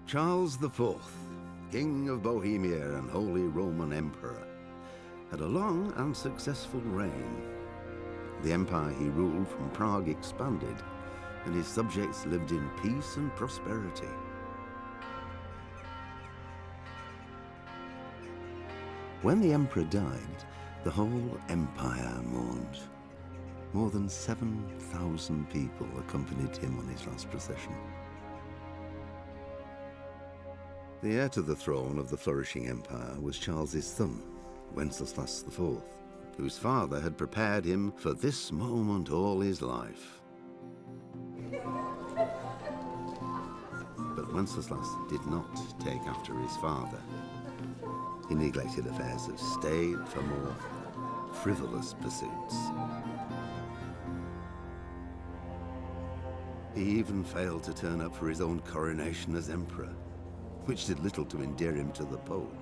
Charles IV, King of Bohemia and Holy Roman Emperor, had a long and successful reign. The empire he ruled from Prague expanded, and his subjects lived in peace and prosperity. When the emperor died, the whole empire mourned. More than 7,000 people accompanied him on his last procession. The heir to the throne of the flourishing empire was Charles's son, Wenceslas IV, whose father had prepared him for this moment all his life. But Wenceslas did not take after his father. He neglected affairs of state for more frivolous pursuits. He even failed to turn up for his own coronation as emperor, which did little to endear him to the Pope.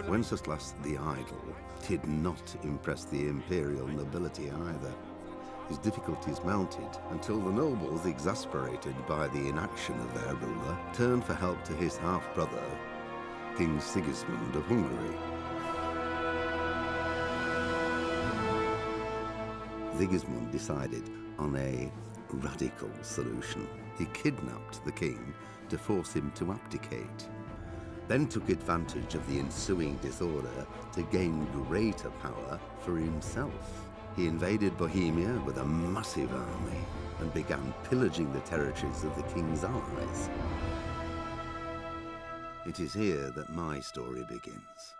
Wenceslas the Idle did not impress the imperial nobility either. His difficulties mounted until the nobles, exasperated by the inaction of their ruler, turned for help to his half-brother, King Sigismund of Hungary. Sigismund decided on a radical solution. He kidnapped the king to force him to abdicate, then took advantage of the ensuing disorder to gain greater power for himself. He invaded Bohemia with a massive army and began pillaging the territories of the king's allies. It is here that my story begins.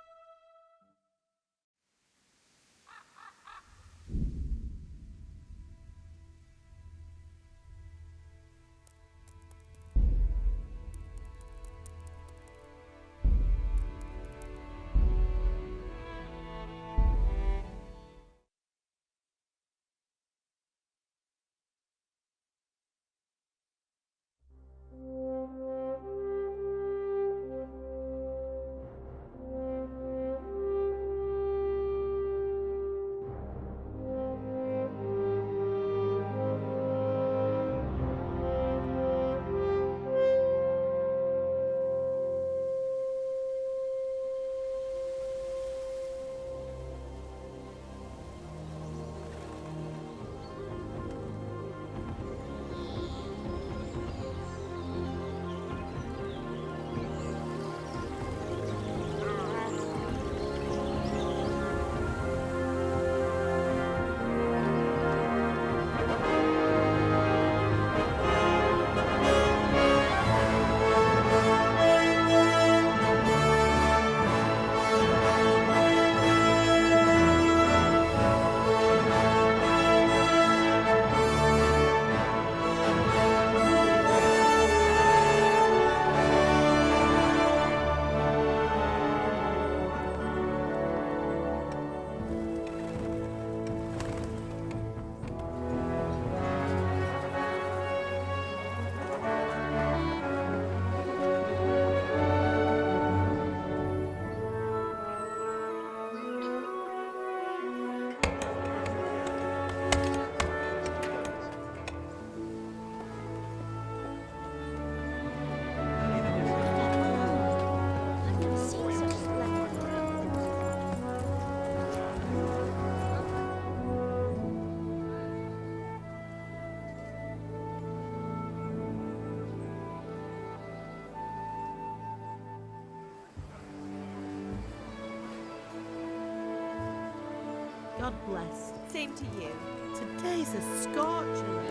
God bless. Same to you. Today's a scorcher.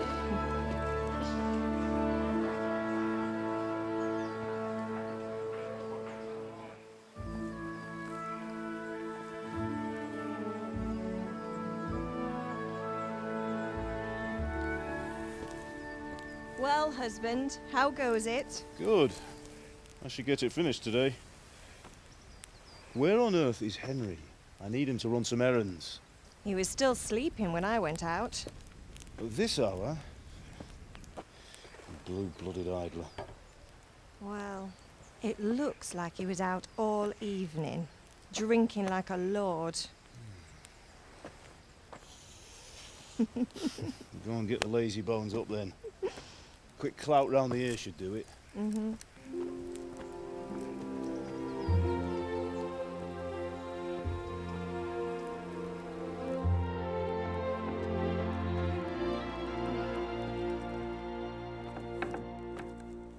Well, husband, how goes it? Good. I should get it finished today. Where on earth is Henry? I need him to run some errands. He was still sleeping when I went out. At this hour? Blue-blooded idler. Well, it looks like he was out all evening, drinking like a lord. Go and get the lazy bones up then. Quick clout round the ear should do it. Mm-hmm.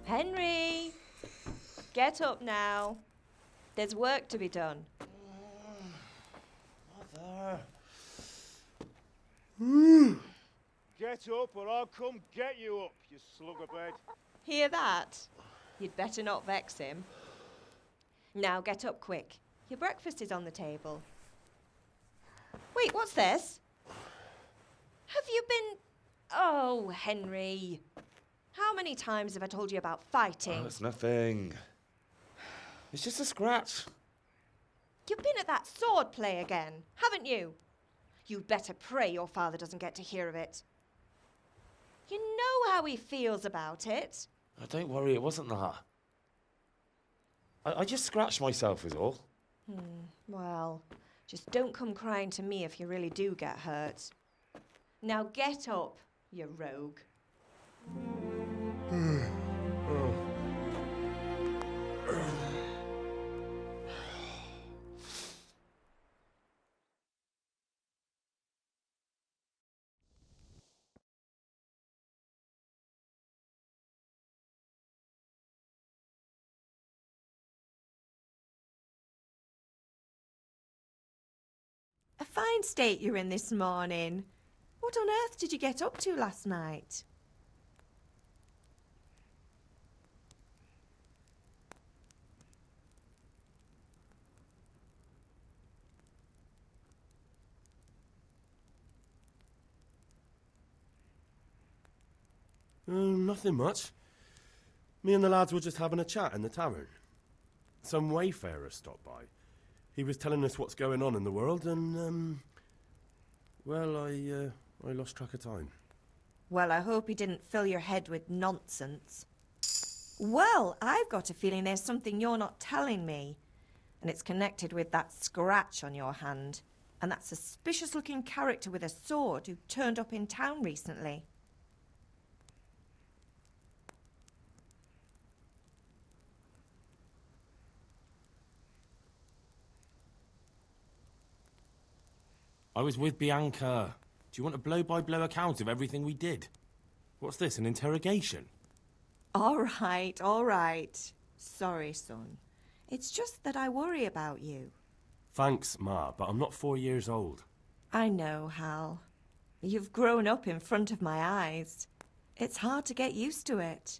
Henry! Get up now. There's work to be done. Mother. Get up or I'll come get you up, you slugabed. Hear that? You'd better not vex him. Now get up quick. Your breakfast is on the table. Wait, what's this? Have you been... Oh, Henry. How many times have I told you about fighting? Oh, it's nothing. It's just a scratch. You've been at that sword play again, haven't you? You'd better pray your father doesn't get to hear of it. You know how he feels about it. Oh, don't worry, it wasn't that. I just scratched myself is all. Well, just don't come crying to me if you really do get hurt. Now get up, you rogue. A fine state you're in this morning. What on earth did you get up to last night? Nothing much. Me and the lads were just having a chat in the tavern. Some wayfarer stopped by. He was telling us what's going on in the world and, well, I lost track of time. Well, I hope he didn't fill your head with nonsense. Well, I've got a feeling there's something you're not telling me. And it's connected with that scratch on your hand. And that suspicious-looking character with a sword who turned up in town recently. I was with Bianca. Do you want a blow-by-blow account of everything we did? What's this, an interrogation? All right. Sorry, son. It's just that I worry about you. Thanks, Ma, but I'm not 4 years old. I know, Hal. You've grown up in front of my eyes. It's hard to get used to it.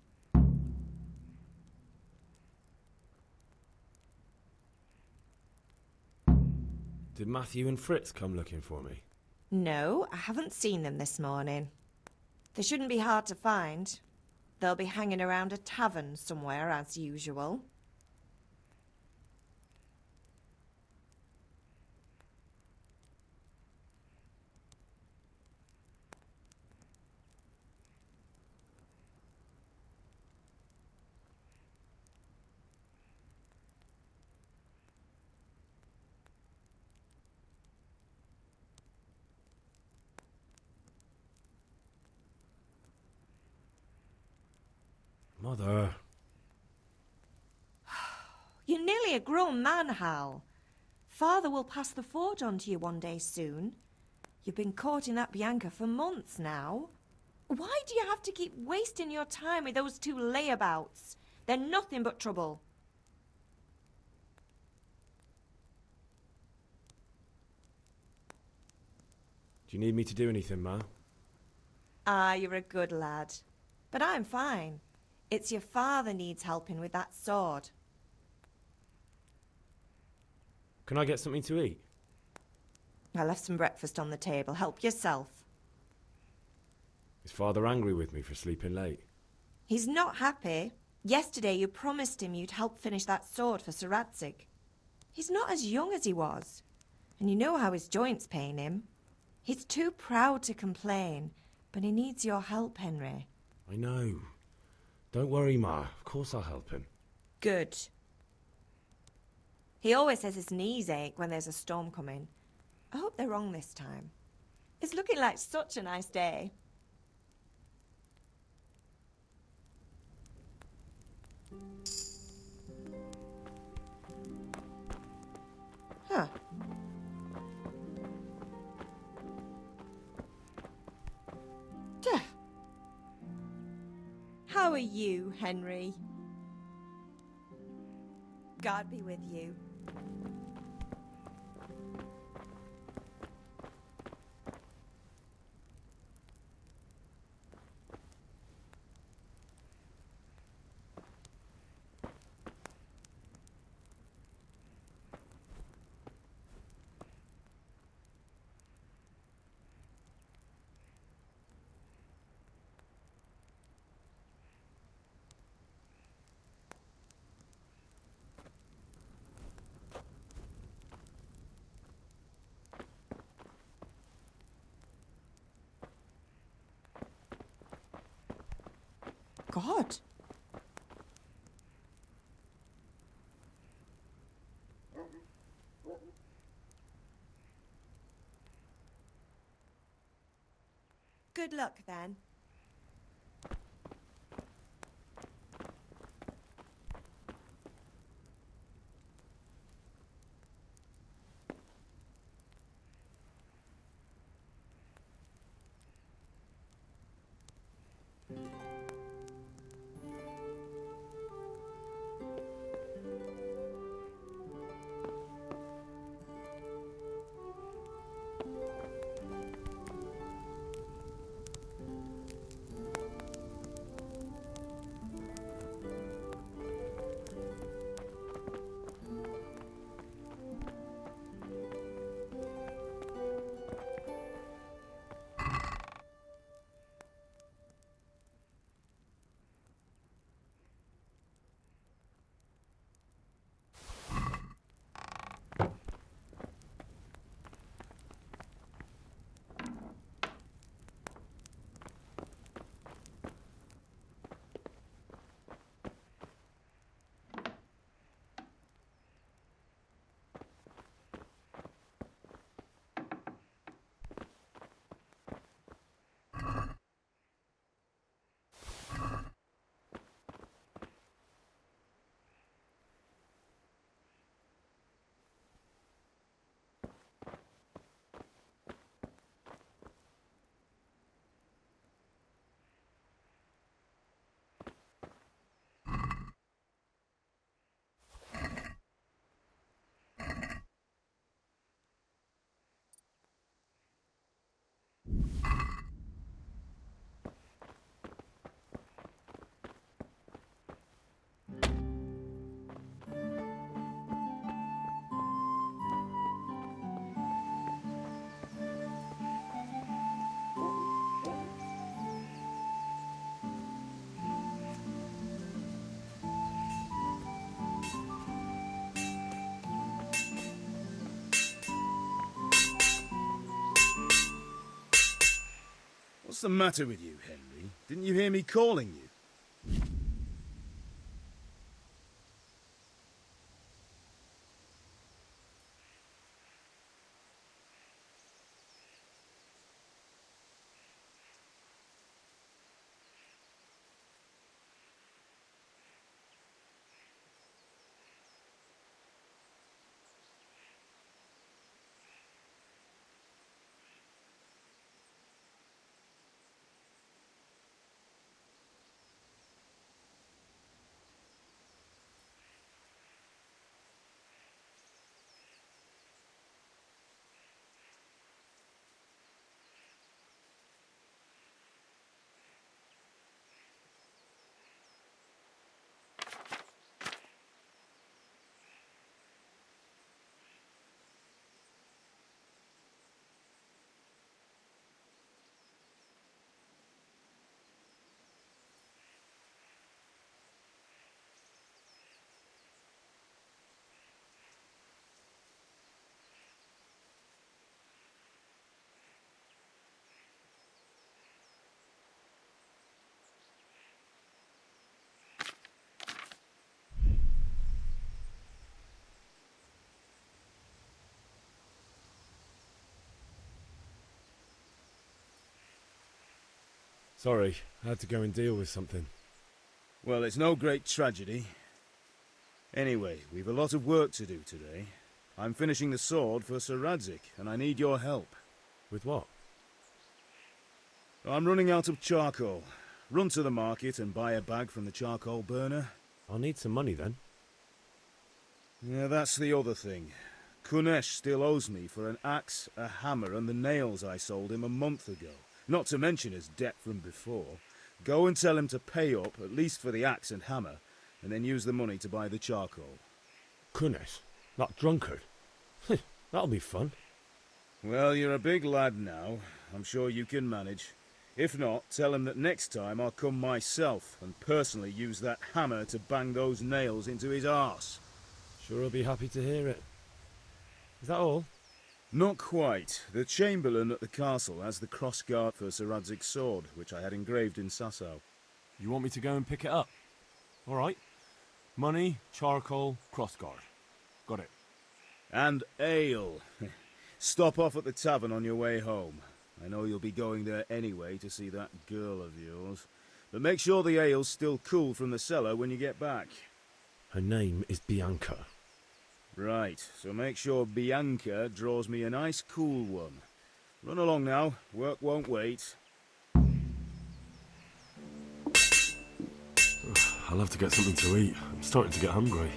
Did Matthew and Fritz come looking for me? No, I haven't seen them this morning. They shouldn't be hard to find. They'll be hanging around a tavern somewhere, as usual. Mother. You're nearly a grown man, Hal. Father will pass the forge on to you one day soon. You've been courting that Bianca for months now. Why do you have to keep wasting your time with those two layabouts? They're nothing but trouble. Do you need me to do anything, Ma? Ah, you're a good lad. But I'm fine. It's your father needs helping with that sword. Can I get something to eat? I left some breakfast on the table. Help yourself. Is Father angry with me for sleeping late? He's not happy. Yesterday you promised him you'd help finish that sword for Sir Radzig. He's not as young as he was. And you know how his joints pain him. He's too proud to complain, but he needs your help, Henry. I know. Don't worry, Ma. Of course I'll help him. Good. He always says his knees ache when there's a storm coming. I hope they're wrong this time. It's looking like such a nice day. Huh. Duh. How are you, Henry? God be with you. God. Good luck then. What's the matter with you, Henry? Didn't you hear me calling you? Sorry, I had to go and deal with something. Well, it's no great tragedy. Anyway, we've a lot of work to do today. I'm finishing the sword for Sir Radzig, and I need your help. With what? I'm running out of charcoal. Run to the market and buy a bag from the charcoal burner. I'll need some money then. Yeah, that's the other thing. Kunesh still owes me for an axe, a hammer, and the nails I sold him a month ago. Not to mention his debt from before. Go and tell him to pay up, at least for the axe and hammer, and then use the money to buy the charcoal. Kunesh? That drunkard? That'll be fun. Well, you're a big lad now. I'm sure you can manage. If not, tell him that next time I'll come myself and personally use that hammer to bang those nails into his arse. Sure, I'll be happy to hear it. Is that all? Not quite. The Chamberlain at the castle has the crossguard for Sir Radzig's sword, which I had engraved in Sasau. You want me to go and pick it up? All right. Money, charcoal, crossguard. Got it. And ale. Stop off at the tavern on your way home. I know you'll be going there anyway to see that girl of yours. But make sure the ale's still cool from the cellar when you get back. Her name is Bianca. Right, so make sure Bianca draws me a nice cool one. Run along now, work won't wait. I'll have to get something to eat. I'm starting to get hungry.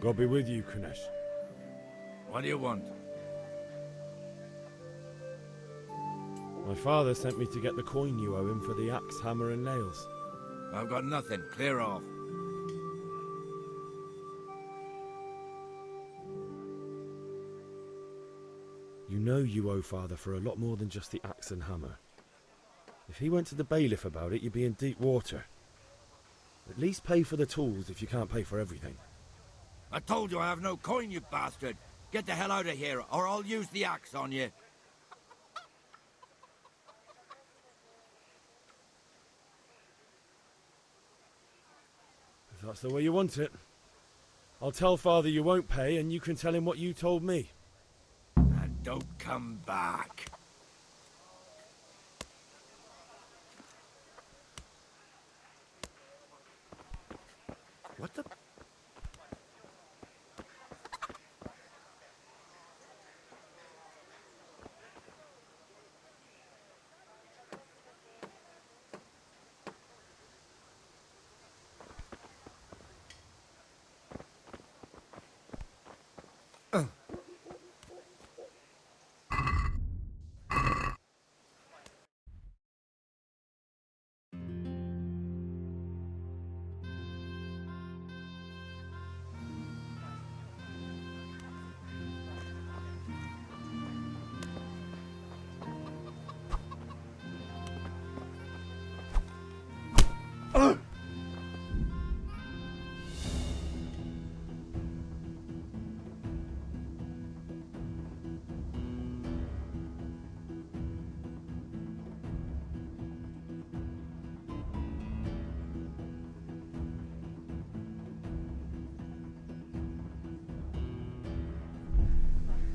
God be with you, Kunesh. What do you want? My father sent me to get the coin you owe him for the axe, hammer, and nails. I've got nothing. Clear off. You know you owe father for a lot more than just the axe and hammer. If he went to the bailiff about it, you'd be in deep water. At least pay for the tools if you can't pay for everything. I told you I have no coin, you bastard. Get the hell out of here, or I'll use the axe on you. If that's the way you want it. I'll tell father you won't pay, and you can tell him what you told me. And don't come back. What the...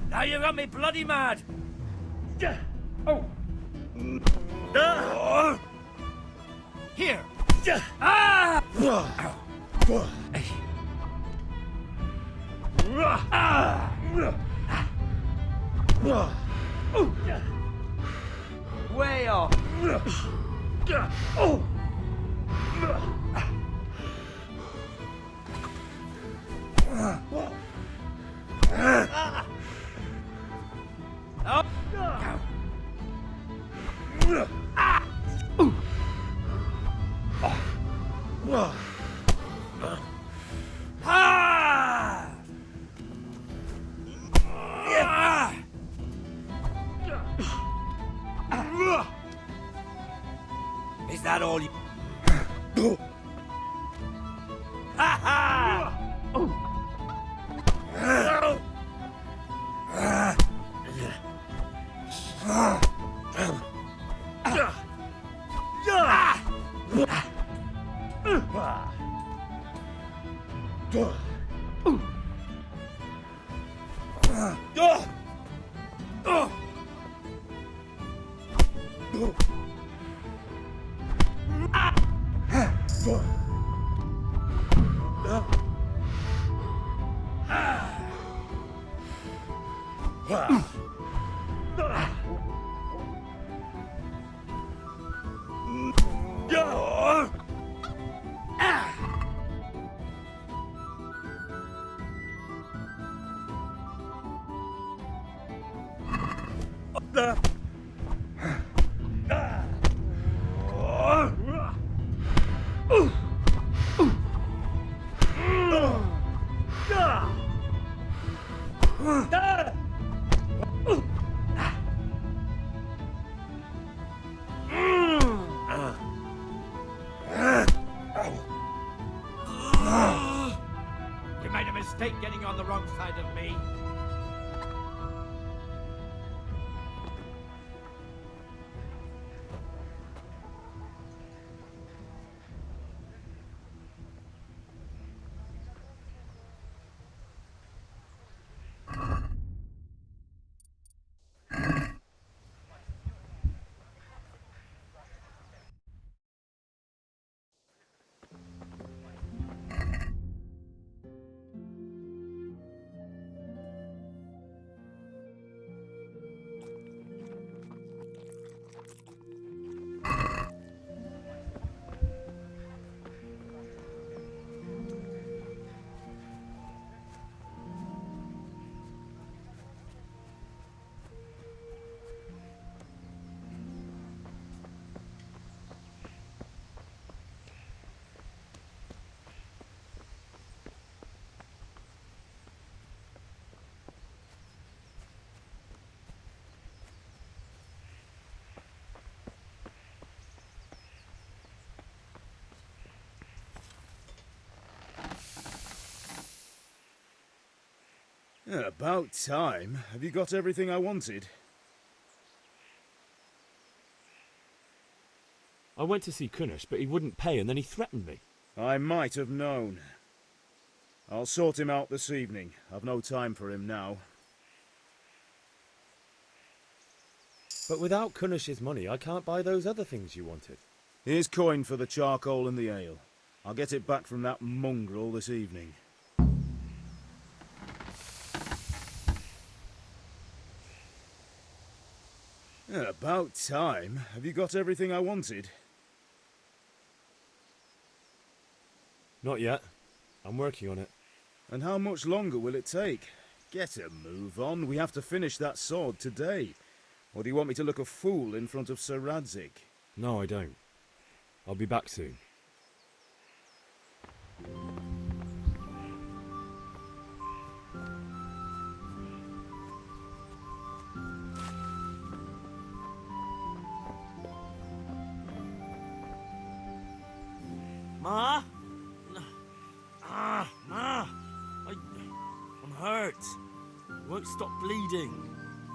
Now you got me bloody mad! Oh! Here! Ah! Way off! Is that all you... Ha ha! You made a mistake getting on the wrong side of me. Yeah, about time. Have you got everything I wanted? I went to see Kunish, but he wouldn't pay and then he threatened me. I might have known. I'll sort him out this evening. I've no time for him now. But without Kunish's money, I can't buy those other things you wanted. Here's coin for the charcoal and the ale. I'll get it back from that mongrel this evening. Yeah, about time. Have you got everything I wanted? Not yet. I'm working on it. And how much longer will it take? Get a move on. We have to finish that sword today. Or do you want me to look a fool in front of Sir Radzik? No, I don't. I'll be back soon. Ma? Ma! I'm hurt. It won't stop bleeding.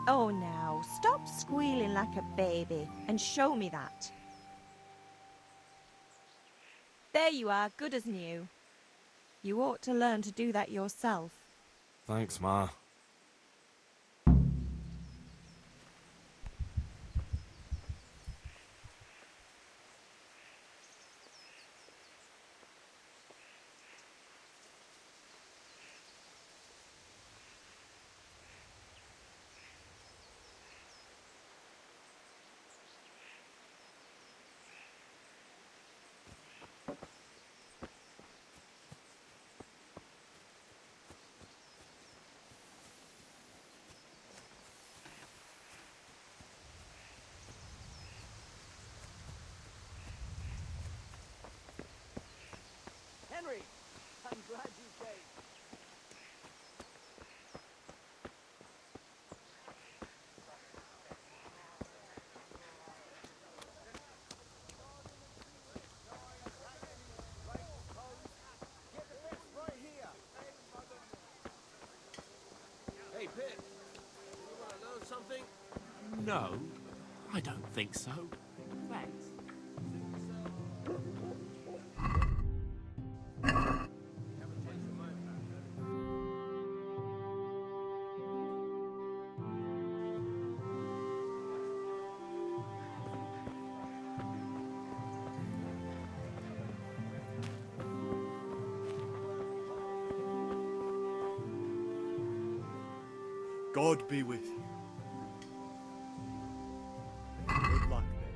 Oh, now, stop squealing like a baby and show me that. There you are, good as new. You ought to learn to do that yourself. Thanks, Ma. Henry! I'm glad you came. Hey, Pip. You want to learn something? No, I don't think so. Thanks. God be with you. Good luck, then.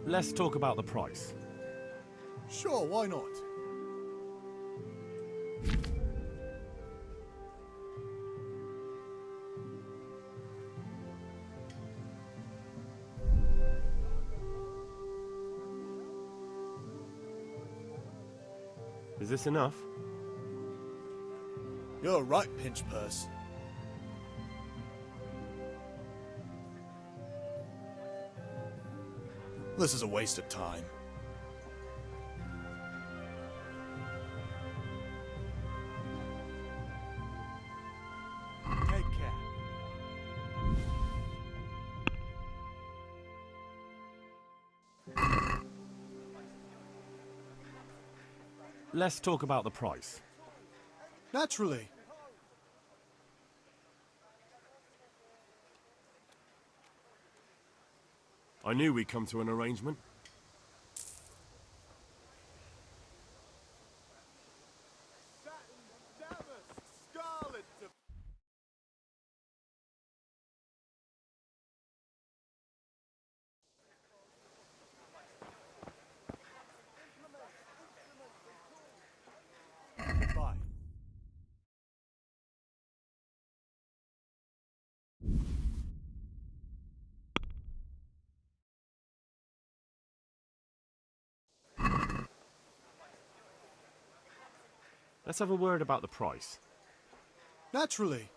Let's talk about the price. Sure, why not? Is this enough? You're right, Pinch Purse. This is a waste of time. Take care. Let's talk about the price. Naturally. I knew we'd come to an arrangement. Let's have a word about the price. Naturally.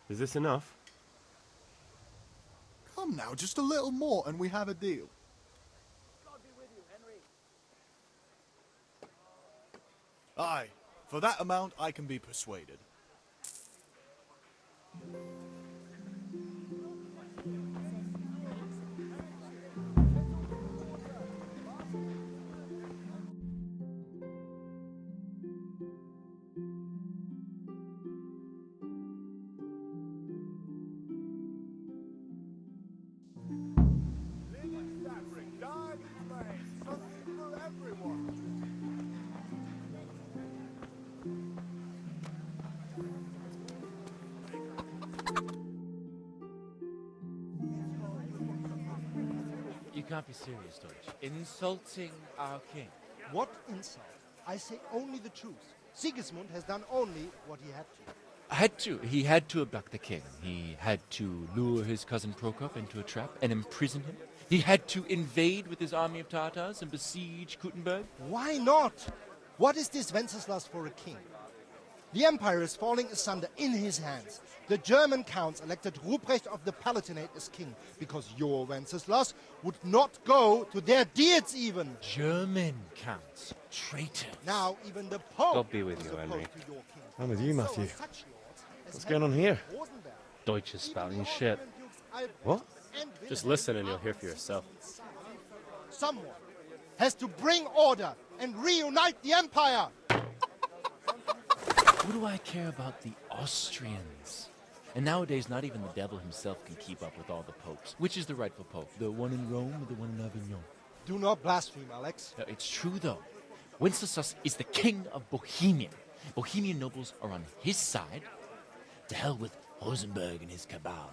Is this enough? Come now, just a little more and we have a deal. Aye, for that amount I can be persuaded. You can't be serious, Deutsch. Insulting our king. What insult? I say only the truth. Sigismund has done only what he had to. He had to abduct the king. He had to lure his cousin Prokop into a trap and imprison him. He had to invade with his army of Tatars and besiege Kuttenberg. Why not? What is this Wenceslas for a king? The empire is falling asunder in his hands. The German counts elected Ruprecht of the Palatinate as king because your Wenceslas would not go to their deeds even. German counts. Traitors. Now even the Pope God be with is you, opposed Henry. to your king. I'm with you, So Matthew. are such lords as What's going on here? Rosenberg. Deutsch is spouting shit. What? Just listen and you'll hear for yourself. Someone has to bring order and reunite the empire. What do I care about the Austrians? And nowadays, not even the devil himself can keep up with all the popes. Which is the rightful pope? The one in Rome or the one in Avignon? Do not blaspheme, Alex. No, it's true, though. Wenceslas is the king of Bohemia. Bohemian nobles are on his side. To hell with Rosenberg and his cabal.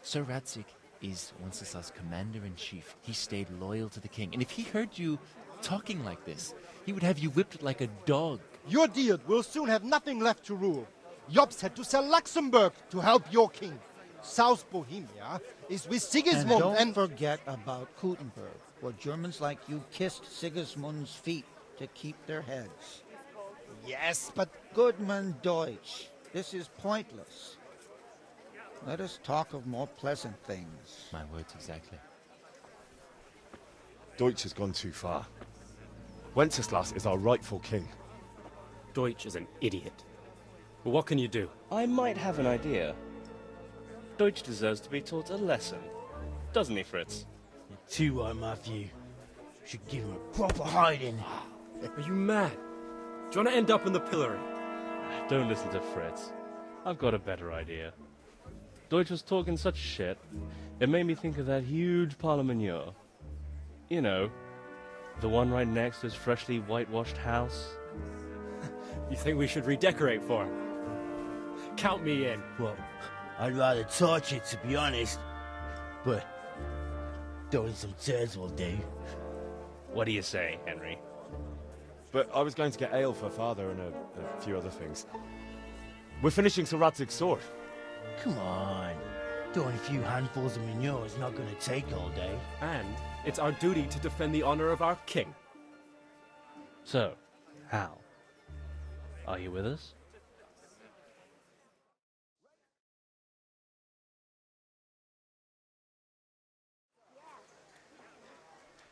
Sir Radzik is Wenceslas' commander-in-chief. He stayed loyal to the king. And if he heard you talking like this, he would have you whipped like a dog. Your deed will soon have nothing left to rule. Jobst had to sell Luxembourg to help your king. South Bohemia is with Sigismund And don't forget about Kuttenberg, where Germans like you kissed Sigismund's feet to keep their heads. Yes, but Goodman Deutsch, this is pointless. Let us talk of more pleasant things. My words exactly. Deutsch has gone too far. Wenceslas is our rightful king. Deutsch is an idiot. But what can you do? I might have an idea. Deutsch deserves to be taught a lesson. Doesn't he, Fritz? You're too right, Matthew. Should give him a proper hiding. Are you mad? Do you want to end up in the pillory? Don't listen to Fritz. I've got a better idea. Deutsch was talking such shit, it made me think of that huge pile of manure. You know, the one right next to his freshly whitewashed house. You think we should redecorate for him? Count me in. Well, I'd rather torch it, to be honest. But throwing some turds will do. What do you say, Henry? But I was going to get ale for father and a few other things. We're finishing Sir Radzig's sword. Come on. Throwing a few handfuls of manure is not going to take all day. And it's our duty to defend the honor of our king. So, Hal, are you with us?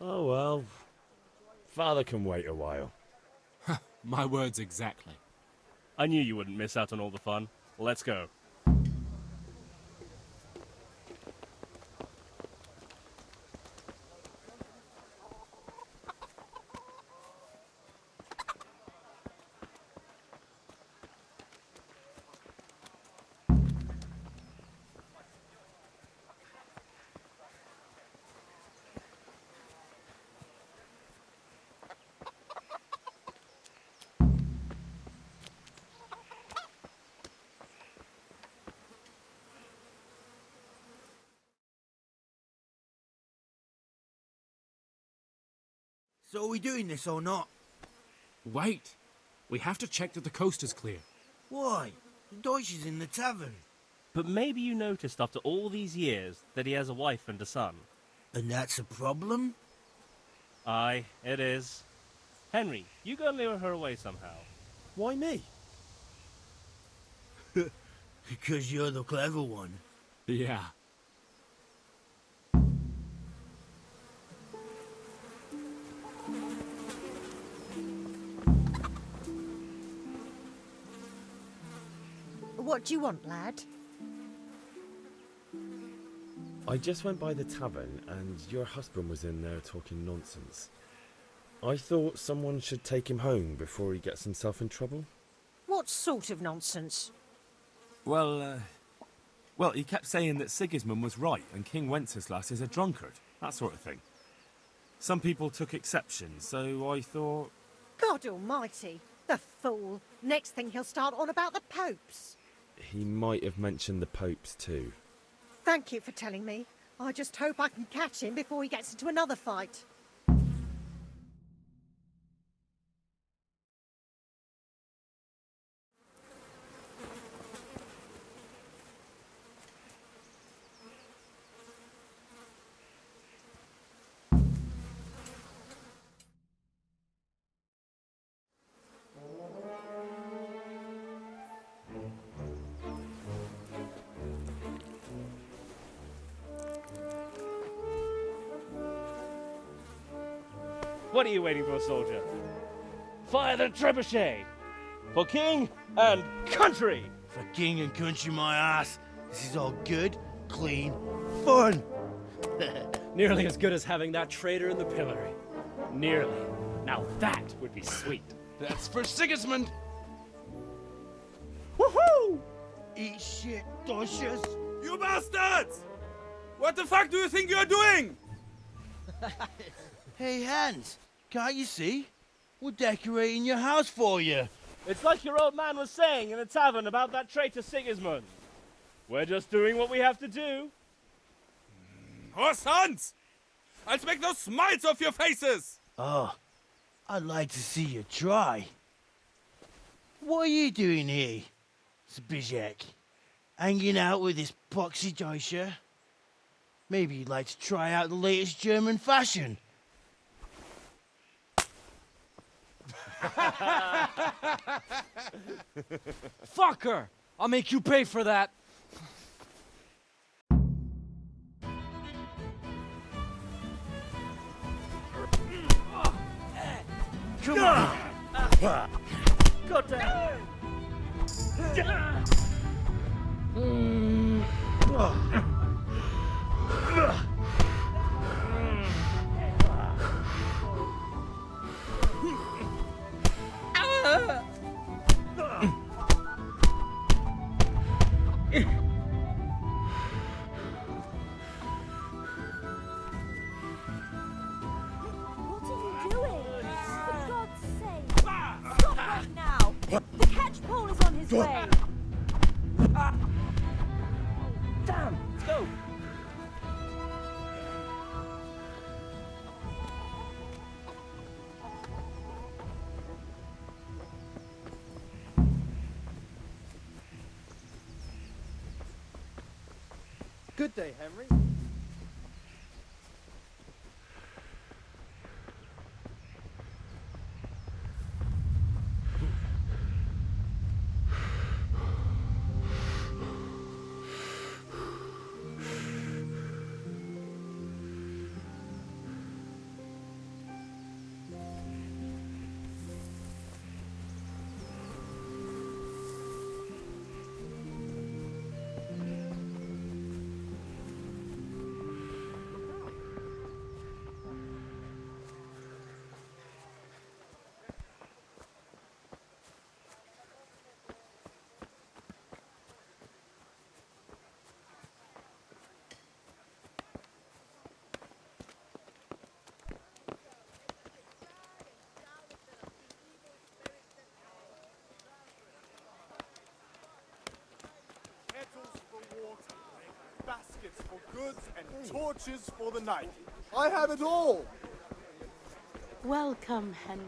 Oh well. Father can wait a while. My words exactly. I knew you wouldn't miss out on all the fun. Let's go. So are we doing this or not? Wait. We have to check that the coast is clear. Why? The Deutsch is in the tavern. But maybe you noticed after all these years that he has a wife and a son. And that's a problem? Aye, it is. Henry, you go and lure her away somehow. Why me? Because you're the clever one. Yeah. What do you want, lad? I just went by the tavern and your husband was in there talking nonsense. I thought someone should take him home before he gets himself in trouble. What sort of nonsense? Well, he kept saying that Sigismund was right and King Wenceslas is a drunkard, that sort of thing. Some people took exception, so I thought... God almighty, the fool. Next thing he'll start on about the popes. He might have mentioned the popes too. Thank you for telling me. I just hope I can catch him before he gets into another fight. What are you waiting for, soldier? Fire the trebuchet! For king and country! For king and country, my ass. This is all good, clean, fun. Nearly as good as having that traitor in the pillory. Nearly. Now that would be sweet. That's for Sigismund. Woohoo! Eat shit, doshes. You bastards! What the fuck do you think you're doing? Hey, Hans, can't you see? We're decorating your house for you. It's like your old man was saying in the tavern about that traitor Sigismund. We're just doing what we have to do. Horse Hans! I'll make those smiles off your faces! Oh, I'd like to see you try. What are you doing here, Zbigniew? Hanging out with this poxy Deutscher? Maybe you'd like to try out the latest German fashion. Fucker! I'll make you pay for that. Come on! Go down! What are you doing? For God's sake! Stop right now! The catch pole is on his way! Damn! Let's go! Good day, Henry. Kettles for water, baskets for goods, and torches for the night. I have it all! Welcome, Henry.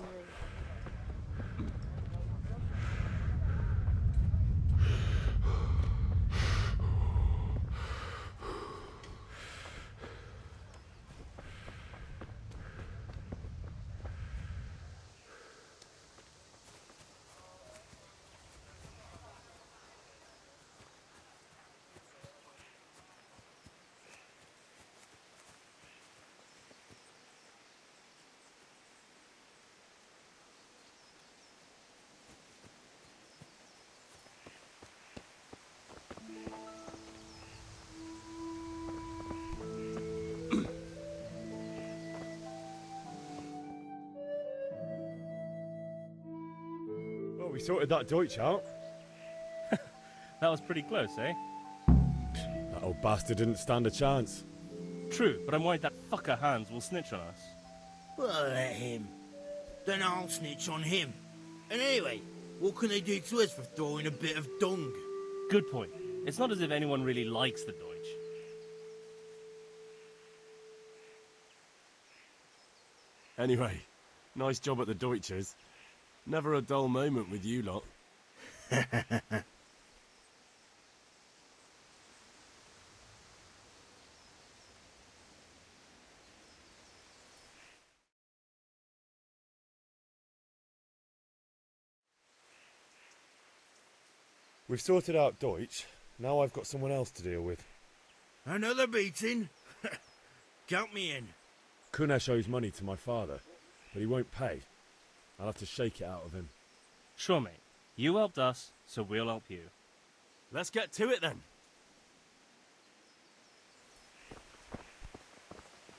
we sorted that Deutsch out. That was pretty close, eh? That old bastard didn't stand a chance. True, but I'm worried that fucker Hans will snitch on us. Well, let him. Then I'll snitch on him. And anyway, what can they do to us for throwing a bit of dung? Good point. It's not as if anyone really likes the Deutsch. Anyway, nice job at the Deutsches. Never a dull moment with you lot. We've sorted out Deutsch. Now I've got someone else to deal with. Another beating? Count me in. Kunesh owes money to my father, but he won't pay. I'll have to shake it out of him. Sure, mate. You helped us, so we'll help you. Let's get to it then.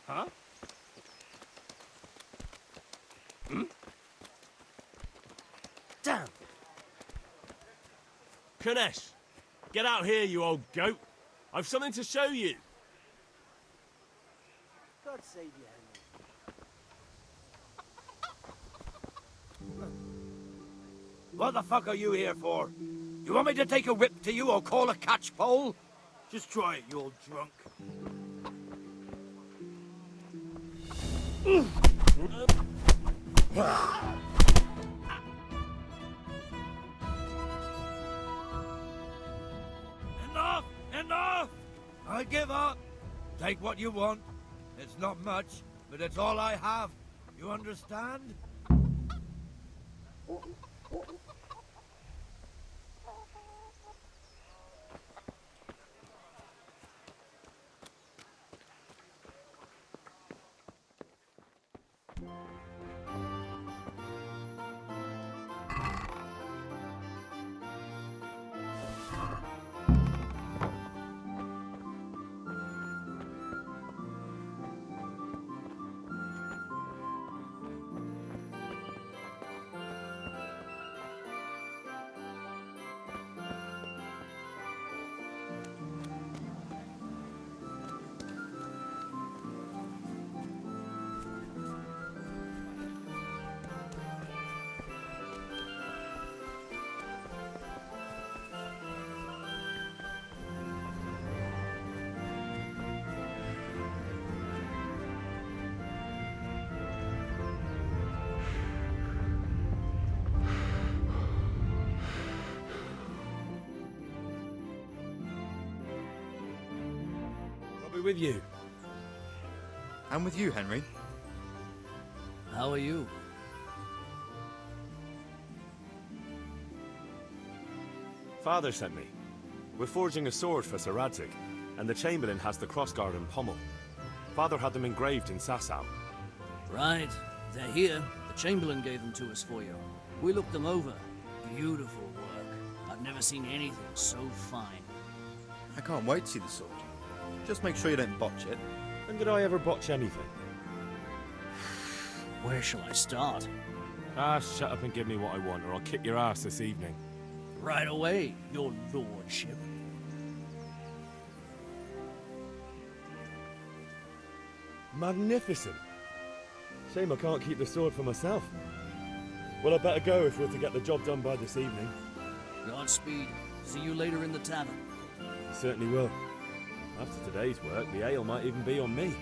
Huh? Hmm? Damn! Kunesh, get out here, you old goat. I've something to show you. God save you, Henry. What the fuck are you here for? You want me to take a whip to you or call a catchpole? Just try it, you old drunk. Enough! Enough! I give up. Take what you want. It's not much, but it's all I have. You understand? I'll be with you. I'm with you, Henry. How are you? Father sent me. We're forging a sword for Sir Radzig, and the Chamberlain has the crossguard and pommel. Father had them engraved in Sasau. Right. They're here. The Chamberlain gave them to us for you. We looked them over. Beautiful work. I've never seen anything so fine. I can't wait to see the sword. Just make sure you don't botch it. When did I ever botch anything? Where shall I start? Ah, shut up and give me what I want, or I'll kick your ass this evening. Right away, your lordship. Magnificent. Shame I can't keep the sword for myself. Well, I better go if we're to get the job done by this evening. Godspeed. See you later in the tavern. Certainly will. After today's work, the ale might even be on me.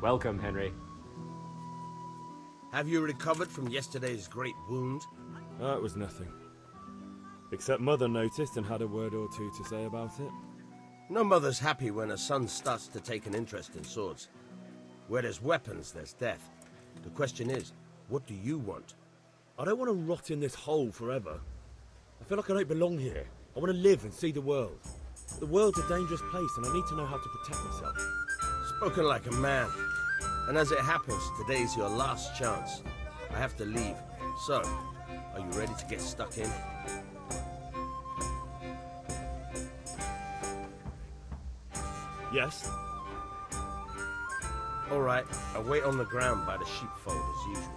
Welcome, Henry. Have you recovered from yesterday's great wound? Oh, it was nothing. Except Mother noticed and had a word or two to say about it. No mother's happy when her son starts to take an interest in swords. Where there's weapons, there's death. The question is, what do you want? I don't want to rot in this hole forever. I feel like I don't belong here. I want to live and see the world. The world's a dangerous place and I need to know how to protect myself. Spoken like a man. And as it happens, today's your last chance. I have to leave. So, are you ready to get stuck in? Yes. All right, I'll wait on the ground by the sheepfold as usual.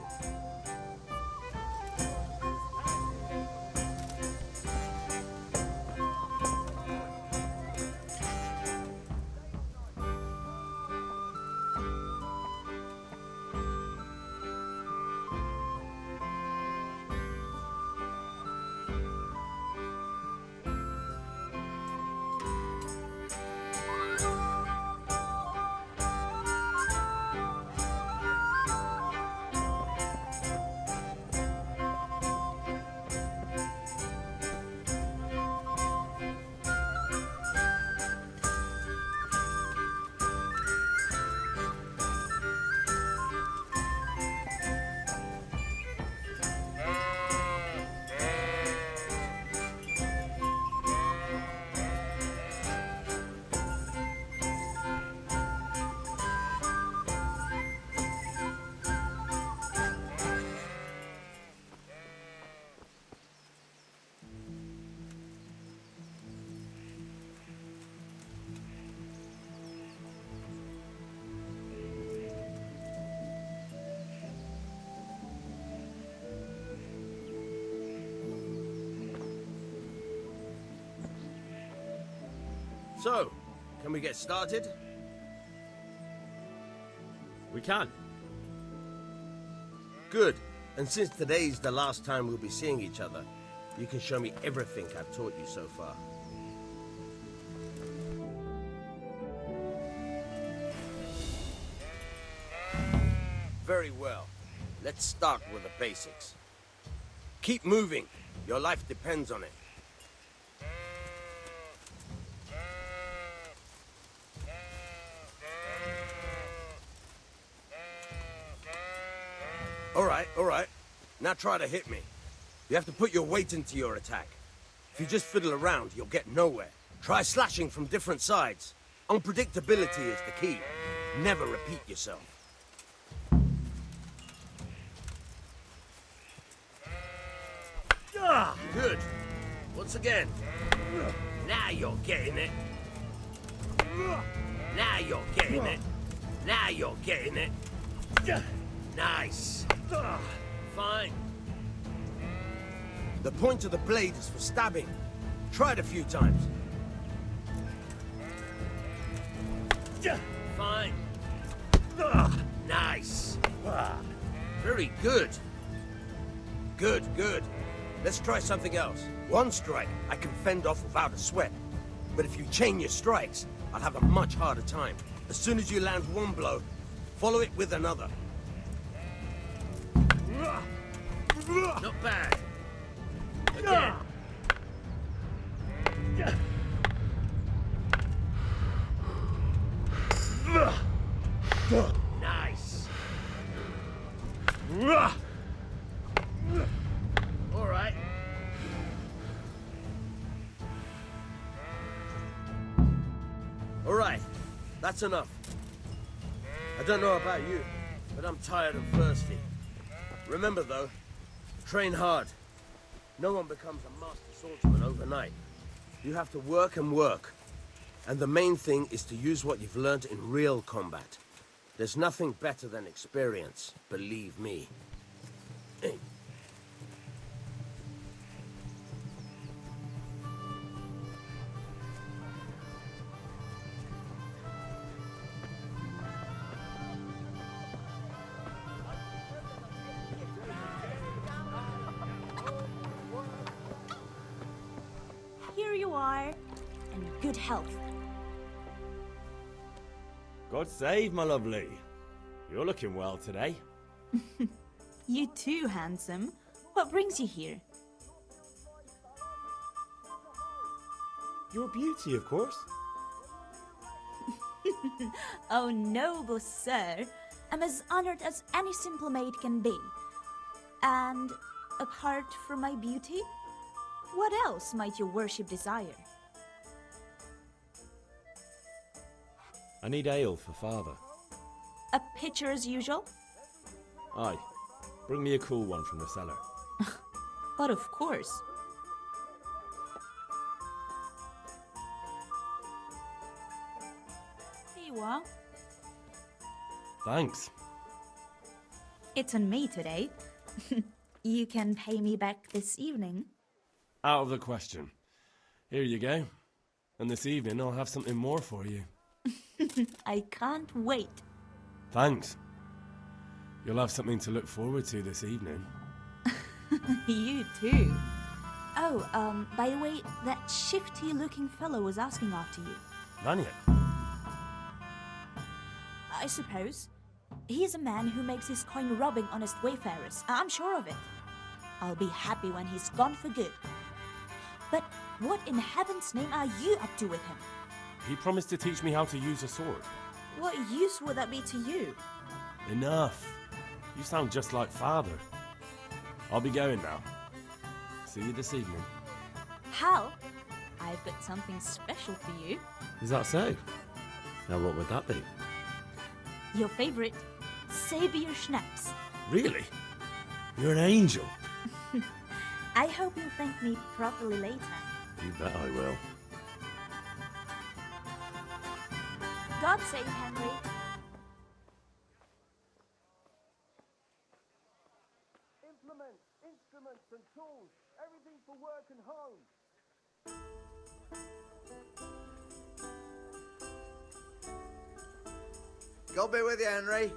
So, can we get started? We can. Good. And since today's the last time we'll be seeing each other, you can show me everything I've taught you so far. Very well. Let's start with the basics. Keep moving. Your life depends on it. All right. Now try to hit me. You have to put your weight into your attack. If you just fiddle around, you'll get nowhere. Try slashing from different sides. Unpredictability is the key. Never repeat yourself. Good. Once again. Now you're getting it. Now you're getting it. Now you're getting it. Nice. Fine. The point of the blade is for stabbing. Try it a few times. Fine. Nice. Very good. Good. Let's try something else. One strike, I can fend off without a sweat. But if you chain your strikes, I'll have a much harder time. As soon as you land one blow, follow it with another. Not bad. Again. Nice. All right. All right. That's enough. I don't know about you, but I'm tired and thirsty. Remember, though, train hard. No one becomes a master swordsman overnight. You have to work and work. And the main thing is to use what you've learned in real combat. There's nothing better than experience, believe me. Here you are, and good health. God save, my lovely. You're looking well today. You too, handsome. What brings you here? Your beauty, of course. Oh, noble sir. I'm as honored as any simple maid can be. And apart from my beauty, what else might your worship desire? I need ale for father. A pitcher as usual? Aye. Bring me a cool one from the cellar. But of course. Here you are. Thanks. It's on me today. You can pay me back this evening. Out of the question. Here you go. And this evening I'll have something more for you. I can't wait. Thanks. You'll have something to look forward to this evening. You too. Oh, by the way, that shifty-looking fellow was asking after you. Vanya? I suppose. He's a man who makes his coin robbing honest wayfarers. I'm sure of it. I'll be happy when he's gone for good. But what in heaven's name are you up to with him? He promised to teach me how to use a sword. What use would that be to you? Enough. You sound just like father. I'll be going now. See you this evening. Hal, I've got something special for you. Is that so? Now what would that be? Your favorite, Sabier Schnapps. Really? You're an angel. I hope you'll thank me properly later. You bet I will. God save Henry. Implements, instruments and tools. Everything for work and home. God be with you, Henry.